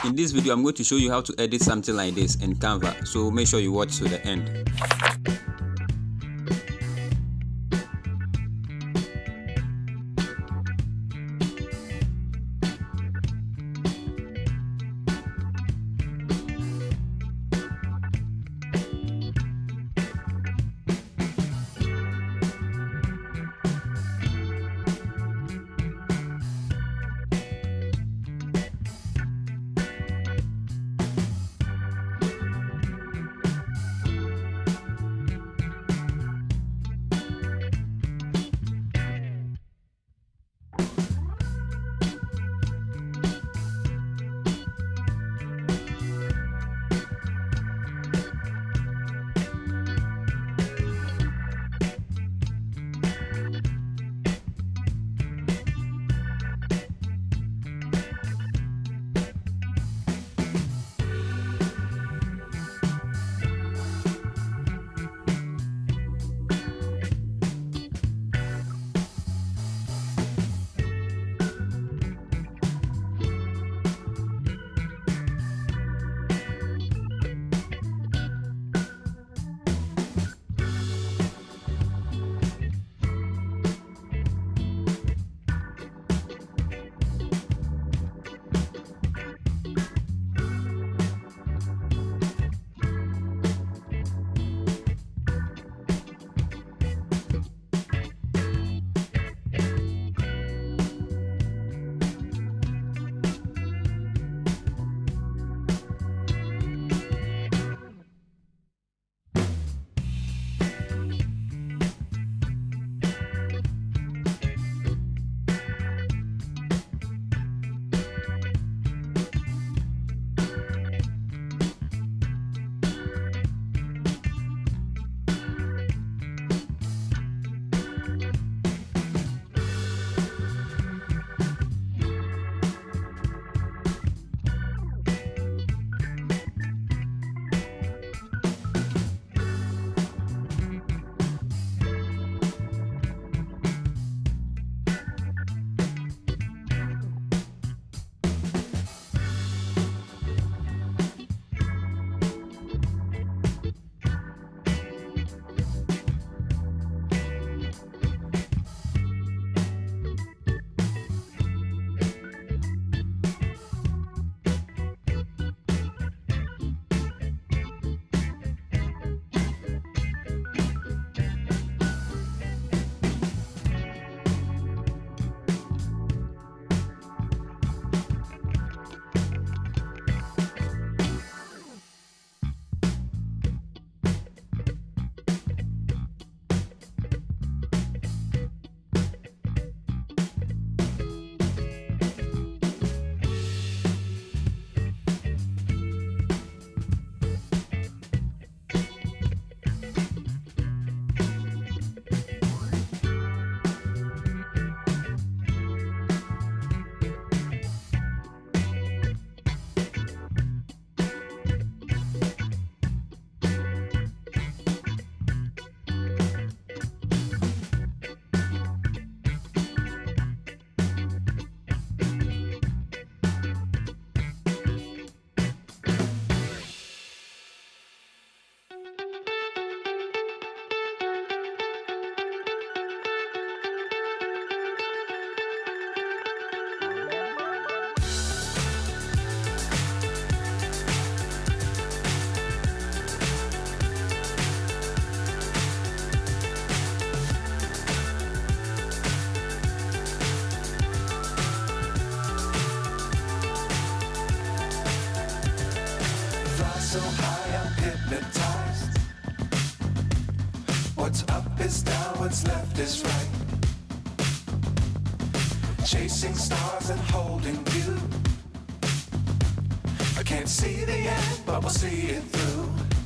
In this video, I'm going to show you how to edit something like this in Canva, so make sure you watch to the end. So high, I'm hypnotized. What's up is down, what's left is right. Chasing stars and holding you. I can't see the end, but we'll see it through.